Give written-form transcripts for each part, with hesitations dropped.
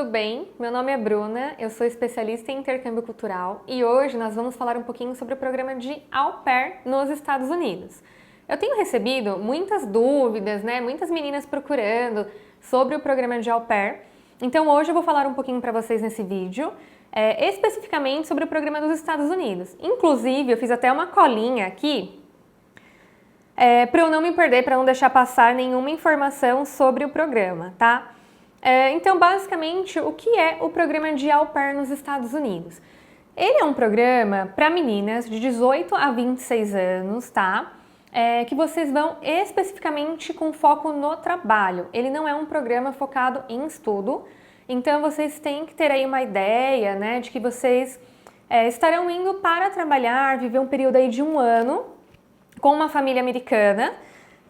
tudo bem? Meu nome é Bruna, eu sou especialista em intercâmbio cultural e hoje nós vamos falar um pouquinho sobre o programa de Au Pair nos Estados Unidos. Eu tenho recebido muitas dúvidas, muitas meninas procurando sobre o programa de Au Pair, então hoje eu vou falar um pouquinho para vocês nesse vídeo, especificamente sobre o programa dos Estados Unidos. Inclusive, eu fiz até uma colinha aqui, para eu não me perder, para não deixar passar nenhuma informação sobre o programa, tá? Então, basicamente, o que é o programa de Au Pair nos Estados Unidos? Ele é um programa para meninas de 18 a 26 anos, tá? Que vocês vão especificamente com foco no trabalho. Ele não é um programa focado em estudo, então vocês têm que ter aí uma ideia, de que vocês estarão indo para trabalhar, viver um período aí de 1 ano com uma família americana.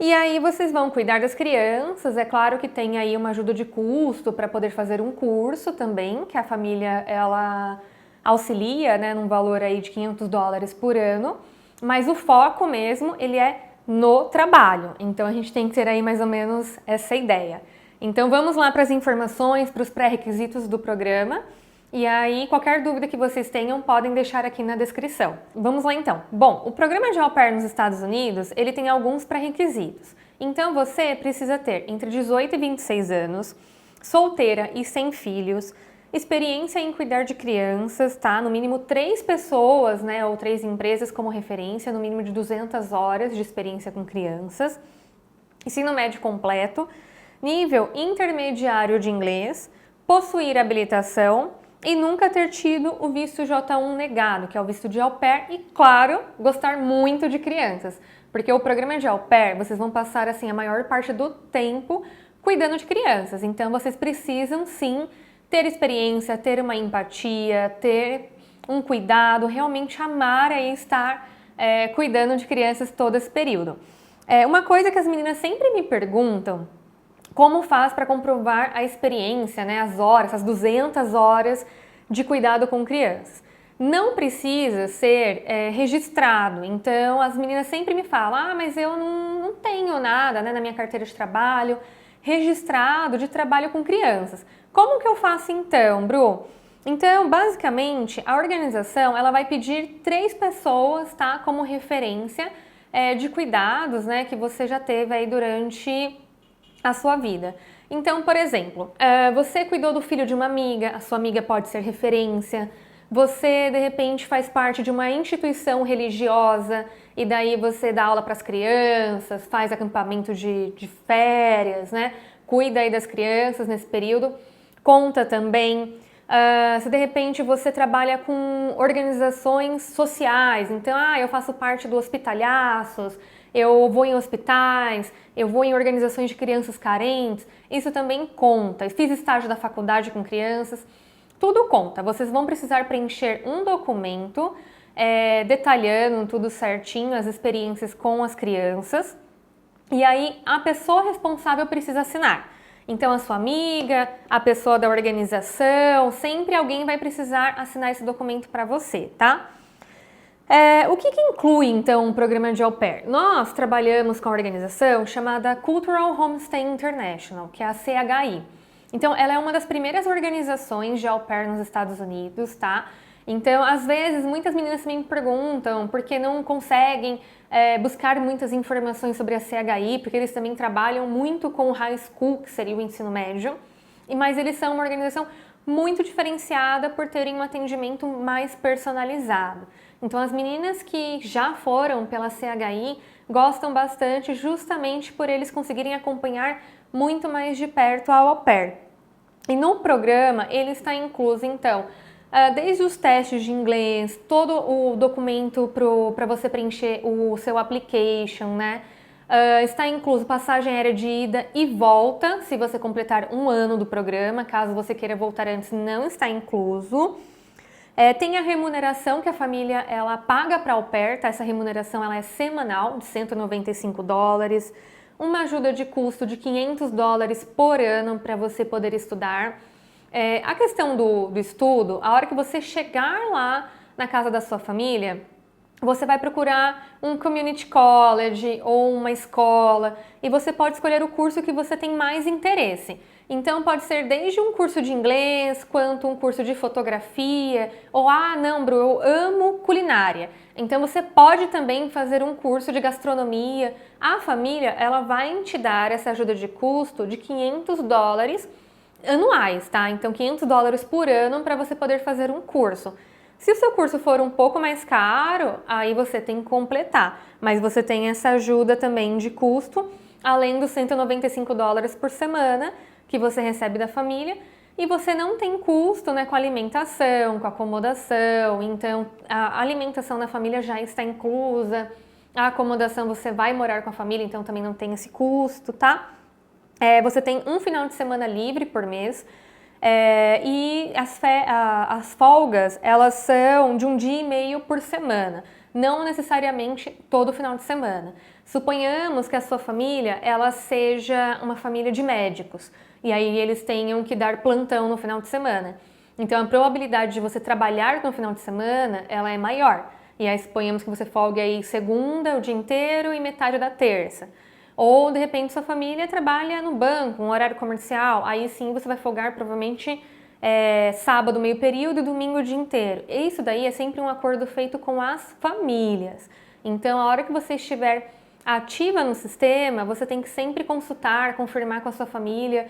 E aí vocês vão cuidar das crianças, é claro que tem aí uma ajuda de custo para poder fazer um curso também, que a família ela auxilia, num valor aí de $500 por ano, mas o foco mesmo, ele é no trabalho, então a gente tem que ter aí mais ou menos essa ideia. Então vamos lá para as informações, para os pré-requisitos do programa. E aí, qualquer dúvida que vocês tenham, podem deixar aqui na descrição. Vamos lá então. Bom, o programa de Au Pair nos Estados Unidos, ele tem alguns pré-requisitos. Então, você precisa ter entre 18 e 26 anos, solteira e sem filhos, experiência em cuidar de crianças, tá? No mínimo 3 pessoas, ou 3 empresas como referência, no mínimo de 200 horas de experiência com crianças, ensino médio completo, nível intermediário de inglês, possuir habilitação, e nunca ter tido o visto J1 negado, que é o visto de Au Pair, e claro, gostar muito de crianças, porque o programa de Au Pair, vocês vão passar assim a maior parte do tempo cuidando de crianças, então vocês precisam sim ter experiência, ter uma empatia, ter um cuidado, realmente amar aí estar cuidando de crianças todo esse período. Uma coisa que as meninas sempre me perguntam, como faz para comprovar a experiência, as horas, as 200 horas de cuidado com crianças? Não precisa ser registrado, então as meninas sempre me falam, mas eu não tenho nada na minha carteira de trabalho registrado de trabalho com crianças. Como que eu faço então, Bru? Então, basicamente, a organização ela vai pedir 3 pessoas, tá, como referência de cuidados, que você já teve aí durante a sua vida. Então, por exemplo, você cuidou do filho de uma amiga, a sua amiga pode ser referência, você de repente faz parte de uma instituição religiosa e daí você dá aula para as crianças, faz acampamento de férias, cuida aí das crianças nesse período, conta também. Se de repente você trabalha com organizações sociais, então eu faço parte do Hospitalhaços, eu vou em hospitais, eu vou em organizações de crianças carentes, isso também conta. Eu fiz estágio da faculdade com crianças, tudo conta. Vocês vão precisar preencher um documento detalhando tudo certinho, as experiências com as crianças, e aí a pessoa responsável precisa assinar. Então a sua amiga, a pessoa da organização, sempre alguém vai precisar assinar esse documento para você, tá? O que inclui, então, o programa de Au Pair? Nós trabalhamos com a organização chamada Cultural Homestay International, que é a CHI. Então, ela é uma das primeiras organizações de Au Pair nos Estados Unidos, tá? Então, às vezes, muitas meninas me perguntam por que não conseguem buscar muitas informações sobre a CHI, porque eles também trabalham muito com o high school, que seria o ensino médio, mas eles são uma organização muito diferenciada por terem um atendimento mais personalizado. Então, as meninas que já foram pela CHI gostam bastante justamente por eles conseguirem acompanhar muito mais de perto a Au Pair. E no programa, ele está incluso, então, desde os testes de inglês, todo o documento para você preencher o seu application, está incluso passagem aérea de ida e volta, se você completar 1 ano do programa, caso você queira voltar antes, não está incluso. Tem a remuneração que a família ela paga para a Au Pair, tá? Essa remuneração ela é semanal, de $195, uma ajuda de custo de $500 por ano para você poder estudar. A questão do estudo, a hora que você chegar lá na casa da sua família, você vai procurar um community college ou uma escola e você pode escolher o curso que você tem mais interesse. Então pode ser desde um curso de inglês, quanto um curso de fotografia, ou não, Bru, eu amo culinária. Então você pode também fazer um curso de gastronomia. A família, ela vai te dar essa ajuda de custo de $500 anuais, tá? Então $500 por ano para você poder fazer um curso. Se o seu curso for um pouco mais caro, aí você tem que completar, mas você tem essa ajuda também de custo, além dos $195 por semana que você recebe da família, e você não tem custo, né, com alimentação, com acomodação. Então a alimentação na família já está inclusa, a acomodação você vai morar com a família, então também não tem esse custo, tá? Você tem um final de semana livre por mês. E as folgas, elas são de 1,5 dia por semana, não necessariamente todo final de semana. Suponhamos que a sua família, ela seja uma família de médicos, e aí eles tenham que dar plantão no final de semana. Então a probabilidade de você trabalhar no final de semana, ela é maior. E aí suponhamos que você folgue aí segunda, o dia inteiro e metade da terça. Ou, de repente, sua família trabalha no banco, um horário comercial, aí sim você vai folgar provavelmente sábado, meio período e domingo o dia inteiro. Isso daí é sempre um acordo feito com as famílias. Então, a hora que você estiver ativa no sistema, você tem que sempre consultar, confirmar com a sua família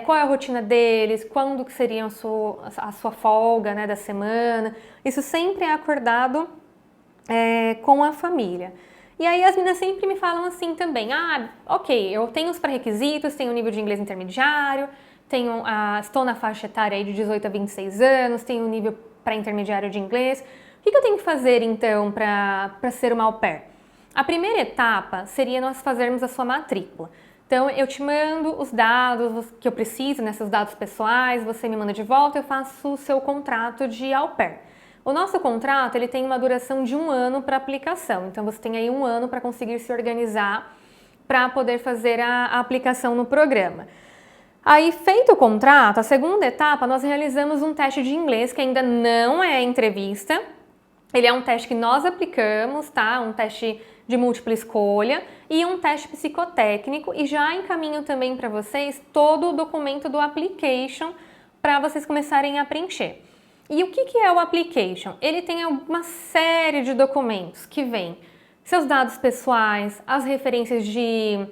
qual é a rotina deles, quando que seria a sua folga, né, da semana. Isso sempre é acordado com a família. E aí as meninas sempre me falam assim também, ok, eu tenho os pré-requisitos, tenho o nível de inglês intermediário, estou na faixa etária aí de 18 a 26 anos, tenho o nível pré-intermediário de inglês. O que eu tenho que fazer então para ser uma au pair? A primeira etapa seria nós fazermos a sua matrícula. Então eu te mando os dados que eu preciso, né, seus dados pessoais, você me manda de volta, eu faço o seu contrato de au pair. O nosso contrato, ele tem uma duração de 1 ano para aplicação, então você tem aí 1 ano para conseguir se organizar para poder fazer a aplicação no programa. Aí, feito o contrato, a segunda etapa, nós realizamos um teste de inglês, que ainda não é entrevista. Ele é um teste que nós aplicamos, tá? Um teste de múltipla escolha e um teste psicotécnico, e já encaminho também para vocês todo o documento do application para vocês começarem a preencher. E o que é o application? Ele tem uma série de documentos que vêm seus dados pessoais, as referências de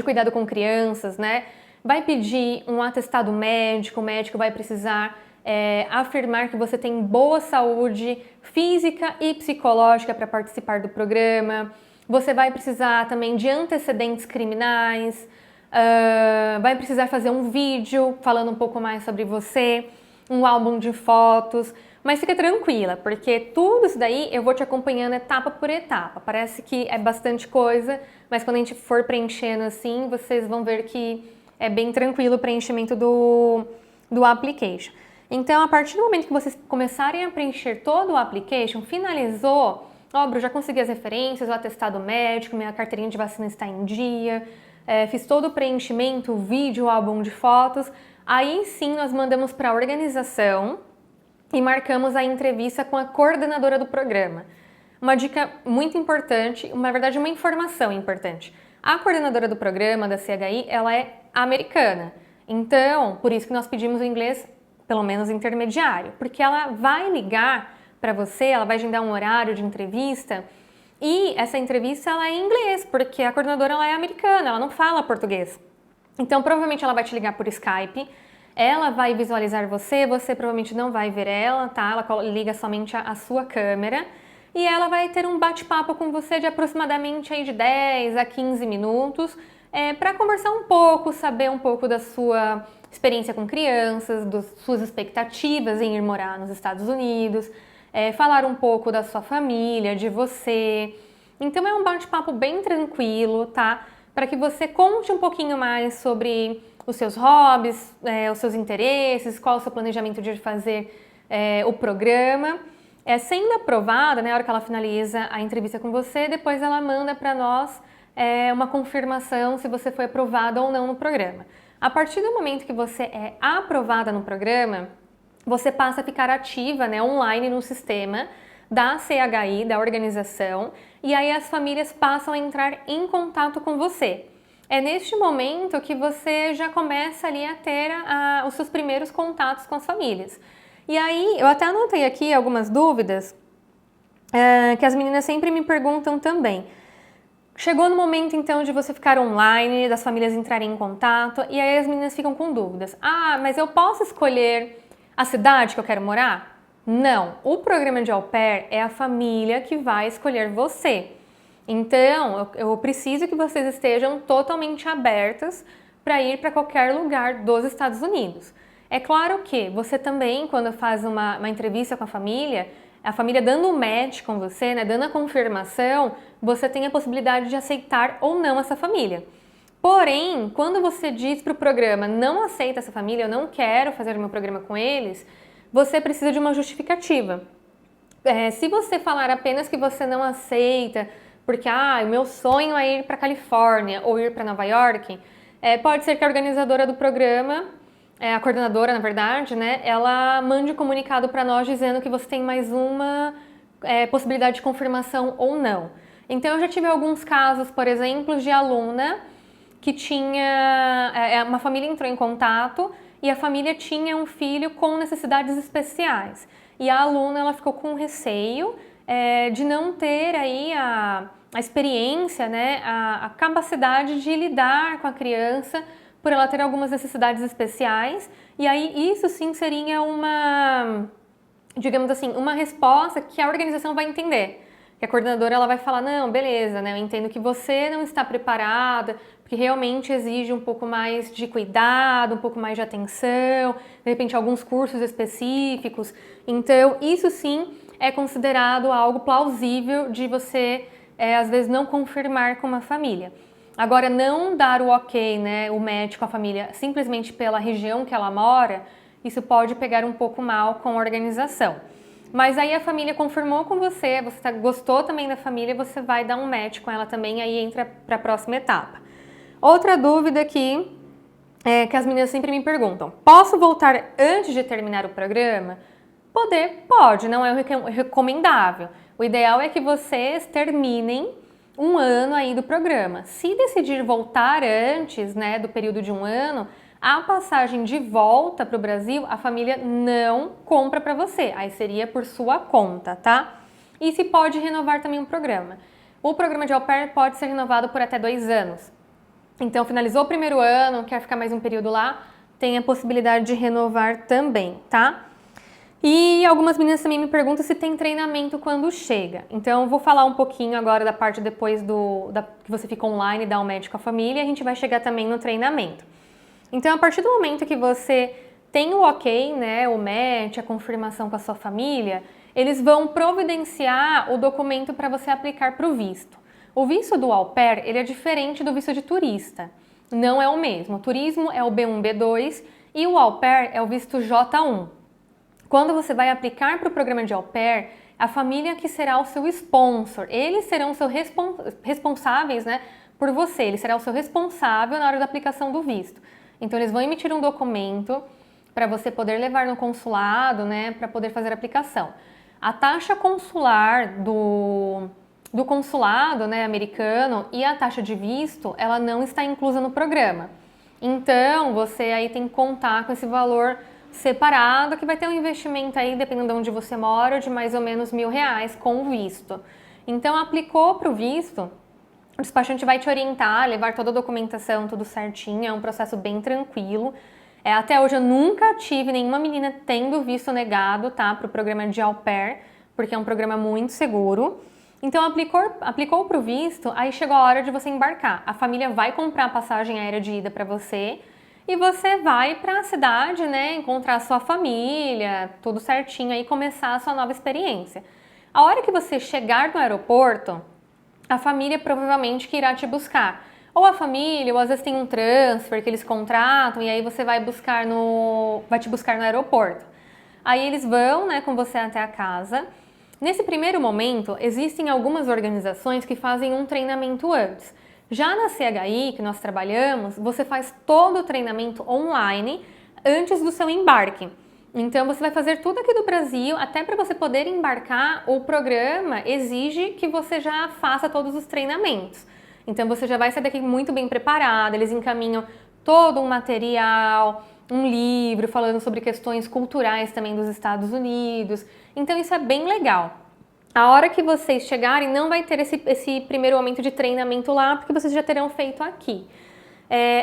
cuidado com crianças, né? Vai pedir um atestado médico, o médico vai precisar afirmar que você tem boa saúde física e psicológica para participar do programa. Você vai precisar também de antecedentes criminais, vai precisar fazer um vídeo falando um pouco mais sobre você, um álbum de fotos, mas fica tranquila, porque tudo isso daí eu vou te acompanhando etapa por etapa. Parece que é bastante coisa, mas quando a gente for preenchendo assim, vocês vão ver que é bem tranquilo o preenchimento do application. Então, a partir do momento que vocês começarem a preencher todo o application, finalizou, Bru, já consegui as referências, o atestado médico, minha carteirinha de vacina está em dia, fiz todo o preenchimento, o vídeo, o álbum de fotos. Aí sim nós mandamos para a organização e marcamos a entrevista com a coordenadora do programa. Uma dica muito importante, na verdade uma informação importante. A coordenadora do programa da CHI, ela é americana. Então, por isso que nós pedimos o inglês, pelo menos intermediário, porque ela vai ligar para você, ela vai agendar um horário de entrevista, e essa entrevista ela é em inglês, porque a coordenadora ela é americana, ela não fala português. Então, provavelmente ela vai te ligar por Skype, ela vai visualizar você provavelmente não vai ver ela, tá? Ela liga somente a sua câmera e ela vai ter um bate-papo com você de aproximadamente aí de 10 a 15 minutos para conversar um pouco, saber um pouco da sua experiência com crianças, das suas expectativas em ir morar nos Estados Unidos, falar um pouco da sua família, de você. Então é um bate-papo bem tranquilo, tá? Para que você conte um pouquinho mais sobre os seus hobbies, os seus interesses, qual o seu planejamento de fazer o programa. Sendo aprovada, né, na hora que ela finaliza a entrevista com você, depois ela manda para nós uma confirmação se você foi aprovada ou não no programa. A partir do momento que você é aprovada no programa, você passa a ficar ativa, né, online no sistema da CHI, da organização, e aí as famílias passam a entrar em contato com você. é neste momento que você já começa ali a ter os seus primeiros contatos com as famílias. E aí, eu até anotei aqui algumas dúvidas que as meninas sempre me perguntam também. Chegou no momento, então, de você ficar online, das famílias entrarem em contato, e aí as meninas ficam com dúvidas. Ah, mas eu posso escolher a cidade que eu quero morar? Não, o programa de au pair é a família que vai escolher você. Então, eu preciso que vocês estejam totalmente abertas para ir para qualquer lugar dos Estados Unidos. É claro que você também, quando faz uma entrevista com a família dando um match com você, né, dando a confirmação, você tem a possibilidade de aceitar ou não essa família. Porém, quando você diz para o programa, não aceita essa família, eu não quero fazer o meu programa com eles, você precisa de uma justificativa. Se você falar apenas que você não aceita, porque o meu sonho é ir para Califórnia ou ir para Nova York, pode ser que a organizadora do programa, a coordenadora, na verdade, né, ela mande um comunicado para nós dizendo que você tem mais uma possibilidade de confirmação ou não. Então, eu já tive alguns casos, por exemplo, de aluna que tinha... uma família entrou em contato e a família tinha um filho com necessidades especiais. E a aluna, ela ficou com receio de não ter aí a experiência, né, a capacidade de lidar com a criança por ela ter algumas necessidades especiais. E aí isso sim seria uma, digamos assim, uma resposta que a organização vai entender. Que a coordenadora ela vai falar, não, beleza, né, eu entendo que você não está preparada, porque realmente exige um pouco mais de cuidado, um pouco mais de atenção, de repente alguns cursos específicos. Então, isso sim é considerado algo plausível de você, às vezes, não confirmar com uma família. Agora, não dar o ok, né, o match com a família, simplesmente pela região que ela mora, isso pode pegar um pouco mal com a organização. Mas aí a família confirmou com você, gostou também da família, você vai dar um match com ela também, aí entra para a próxima etapa. Outra dúvida aqui que as meninas sempre me perguntam: posso voltar antes de terminar o programa? Pode, não é recomendável. O ideal é que vocês terminem um ano aí do programa. Se decidir voltar antes, né, do período de um ano, a passagem de volta para o Brasil, a família não compra para você, aí seria por sua conta, tá? E se pode renovar também o programa. O programa de au pair pode ser renovado por até 2 anos. Então, finalizou o primeiro ano, quer ficar mais um período lá, tem a possibilidade de renovar também, tá? E algumas meninas também me perguntam se tem treinamento quando chega. Então, eu vou falar um pouquinho agora da parte depois que você fica online e dá um match com a família, e a gente vai chegar também no treinamento. Então, a partir do momento que você tem o ok, né, o match, a confirmação com a sua família, eles vão providenciar o documento para você aplicar para o visto. O visto do au pair, ele é diferente do visto de turista. Não é o mesmo. O turismo é o B1, B2 e o au pair é o visto J1. Quando você vai aplicar para o programa de au pair, a família que será o seu sponsor, eles serão seus responsáveis, né, por você, ele será o seu responsável na hora da aplicação do visto. Então, eles vão emitir um documento para você poder levar no consulado, né, para poder fazer a aplicação. A taxa consular do consulado, né, americano e a taxa de visto, ela não está inclusa no programa. Então, você aí tem que contar com esse valor separado, que vai ter um investimento aí, dependendo de onde você mora, de mais ou menos R$1.000 com o visto. Então, aplicou para o visto, o despachante vai te orientar, levar toda a documentação, tudo certinho, é um processo bem tranquilo. Até hoje eu nunca tive nenhuma menina tendo visto negado, tá, para o programa de au pair, porque é um programa muito seguro. Então, aplicou para o visto, aí chegou a hora de você embarcar. A família vai comprar a passagem aérea de ida para você e você vai para a cidade, né, encontrar a sua família, tudo certinho, aí começar a sua nova experiência. A hora que você chegar no aeroporto, a família provavelmente que irá te buscar. Ou a família, ou às vezes tem um transfer que eles contratam e aí você vai te buscar no aeroporto. Aí eles vão, né, com você até a casa. Nesse primeiro momento, existem algumas organizações que fazem um treinamento antes. Já na CHI, que nós trabalhamos, você faz todo o treinamento online antes do seu embarque. Então, você vai fazer tudo aqui do Brasil, até para você poder embarcar, o programa exige que você já faça todos os treinamentos. Então você já vai sair daqui muito bem preparada, eles encaminham todo um material, um livro falando sobre questões culturais também dos Estados Unidos. Então isso é bem legal. A hora que vocês chegarem, não vai ter esse primeiro momento de treinamento lá, porque vocês já terão feito aqui.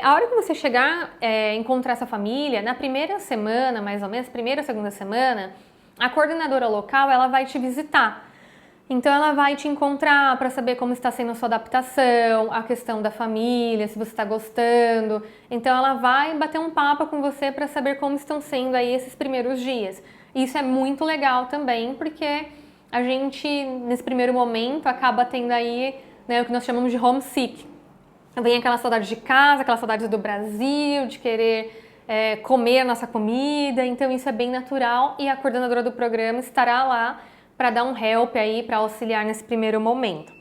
A hora que você chegar, encontrar essa família, na primeira semana, mais ou menos, primeira ou segunda semana, a coordenadora local, ela vai te visitar. Então ela vai te encontrar para saber como está sendo a sua adaptação, a questão da família, se você está gostando. Então ela vai bater um papo com você para saber como estão sendo aí esses primeiros dias. Isso é muito legal também, porque a gente, nesse primeiro momento, acaba tendo aí, né, o que nós chamamos de homesick. Vem aquela saudade de casa, aquela saudade do Brasil, de querer comer a nossa comida. Então isso é bem natural e a coordenadora do programa estará lá para dar um help aí, para auxiliar nesse primeiro momento.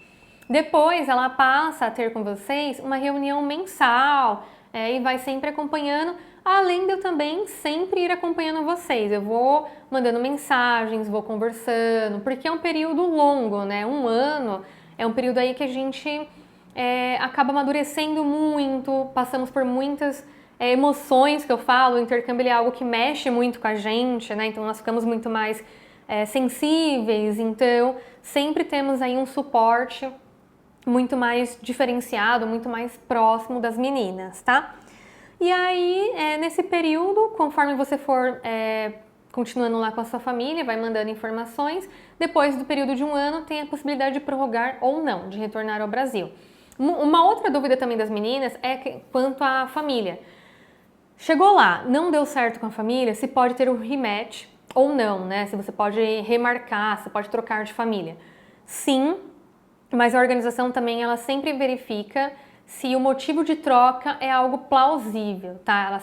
Depois ela passa a ter com vocês uma reunião mensal e vai sempre acompanhando, além de eu também sempre ir acompanhando vocês. Eu vou mandando mensagens, vou conversando, porque é um período longo, né? Um ano é um período aí que a gente acaba amadurecendo muito, passamos por muitas emoções que eu falo, o intercâmbio é algo que mexe muito com a gente, né? Então nós ficamos muito mais sensíveis, então sempre temos aí um suporte muito mais diferenciado, muito mais próximo das meninas, tá? E aí, nesse período, conforme você for continuando lá com a sua família, vai mandando informações, depois do período de um ano tem a possibilidade de prorrogar ou não, de retornar ao Brasil. Uma outra dúvida também das meninas é quanto à família. Chegou lá, não deu certo com a família, se pode ter um rematch ou não, né? Se você pode remarcar, você pode trocar de família. Sim, mas a organização também, ela sempre verifica se o motivo de troca é algo plausível, tá?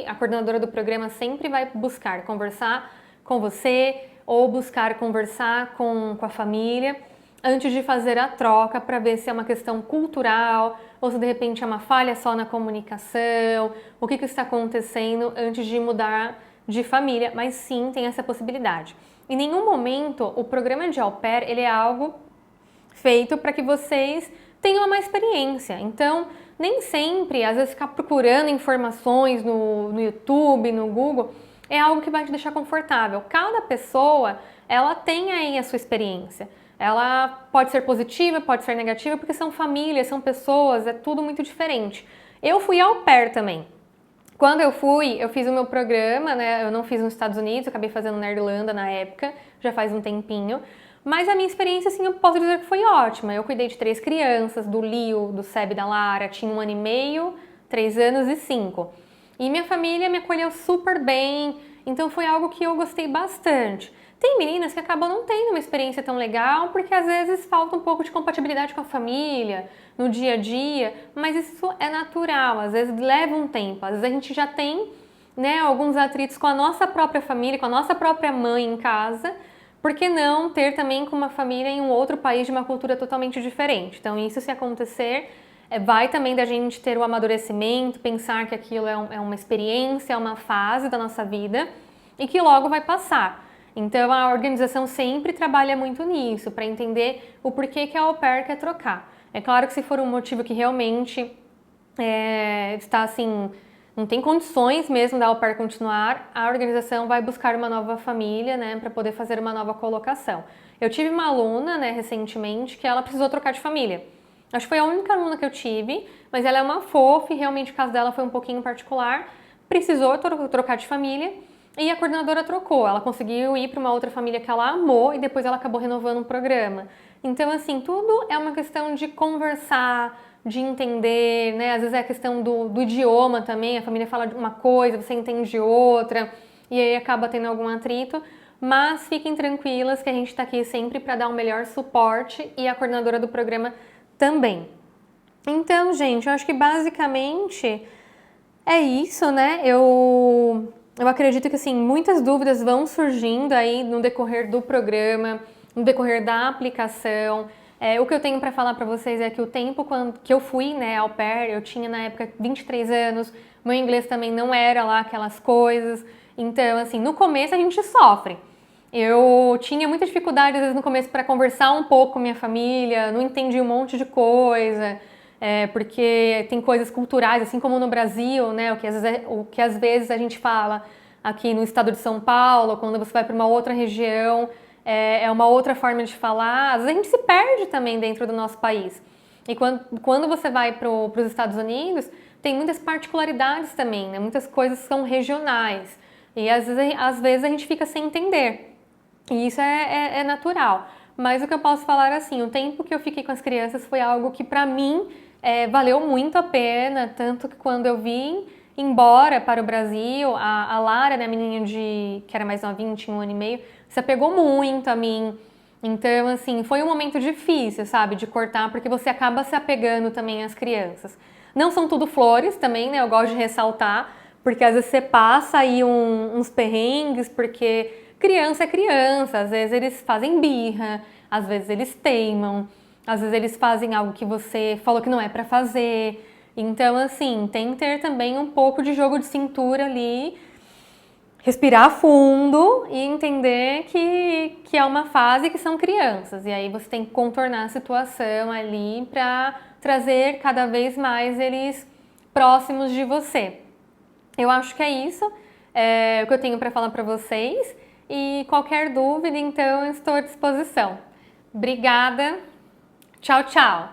A coordenadora do programa sempre vai buscar conversar com você ou buscar conversar com a família antes de fazer a troca para ver se é uma questão cultural ou se de repente é uma falha só na comunicação, o que está acontecendo antes de mudar de família, mas sim tem essa possibilidade. Em nenhum momento o programa de au pair, ele é algo feito para que vocês tenham uma experiência. Então, nem sempre, às vezes ficar procurando informações no YouTube, no Google, é algo que vai te deixar confortável. Cada pessoa, ela tem aí a sua experiência. Ela pode ser positiva, pode ser negativa, porque são famílias, são pessoas, é tudo muito diferente. Eu fui au pair também. Quando eu fiz o meu programa, né? Eu não fiz nos Estados Unidos, eu acabei fazendo na Irlanda na época, já faz um tempinho. Mas a minha experiência, assim, eu posso dizer que foi ótima. Eu cuidei de 3 crianças, do Leo, do Seb e da Lara, tinha 1 ano e meio, 3 anos e 5. E minha família me acolheu super bem, então foi algo que eu gostei bastante. Tem meninas que acabam não tendo uma experiência tão legal, porque às vezes falta um pouco de compatibilidade com a família, no dia a dia, mas isso é natural, às vezes leva um tempo, às vezes a gente já tem, né, alguns atritos com a nossa própria família, com a nossa própria mãe em casa, por que não ter também com uma família em um outro país de uma cultura totalmente diferente? Então isso, se acontecer, vai também da gente ter o amadurecimento, pensar que aquilo é uma experiência, é uma fase da nossa vida e que logo vai passar. Então a organização sempre trabalha muito nisso, para entender o porquê que a au pair quer trocar. É claro que se for um motivo que realmente está assim, não tem condições mesmo da au pair continuar, a organização vai buscar uma nova família, né, para poder fazer uma nova colocação. Eu tive uma aluna, né, recentemente, que ela precisou trocar de família. Acho que foi a única aluna que eu tive, mas ela é uma fofa e realmente o caso dela foi um pouquinho particular. Precisou trocar de família e a coordenadora trocou. Ela conseguiu ir para uma outra família que ela amou e depois ela acabou renovando o programa. Então, assim, tudo é uma questão de conversar, de entender, né? Às vezes é a questão do idioma também, a família fala de uma coisa, você entende outra, e aí acaba tendo algum atrito. Mas fiquem tranquilas que a gente está aqui sempre para dar o melhor suporte e a coordenadora do programa também. Então, gente, eu acho que basicamente é isso, né? Eu acredito que, assim, muitas dúvidas vão surgindo aí no decorrer do programa, no decorrer da aplicação. O que eu tenho para falar para vocês é que o tempo que eu fui, né, au pair, eu tinha na época 23 anos, meu inglês também não era lá aquelas coisas. Então, assim, no começo a gente sofre. Eu tinha muita dificuldade, às vezes, no começo para conversar um pouco com minha família, não entendi um monte de coisa. porque tem coisas culturais, assim como no Brasil, né? O que às vezes a gente fala aqui no estado de São Paulo, quando você vai para uma outra região, é uma outra forma de falar. Às vezes a gente se perde também dentro do nosso país. E quando você vai para os Estados Unidos, tem muitas particularidades também, né? Muitas coisas são regionais. E às vezes a gente fica sem entender. E isso é natural. Mas o que eu posso falar assim, o tempo que eu fiquei com as crianças foi algo que para mim valeu muito a pena, tanto que quando eu vim embora para o Brasil, a Lara, né, a menininha que era mais novinha, tinha 1 ano e meio, se apegou muito a mim. Então, assim, foi um momento difícil, sabe, de cortar, porque você acaba se apegando também às crianças. Não são tudo flores também, né, eu gosto de ressaltar, porque às vezes você passa aí uns perrengues, porque criança é criança, às vezes eles fazem birra, às vezes eles teimam, às vezes eles fazem algo que você falou que não é pra fazer. Então, assim, tem que ter também um pouco de jogo de cintura ali, respirar fundo e entender que é uma fase que são crianças. E aí você tem que contornar a situação ali pra trazer cada vez mais eles próximos de você. Eu acho que é isso, o que eu tenho para falar para vocês. E qualquer dúvida, então, eu estou à disposição. Obrigada. Tchau, tchau.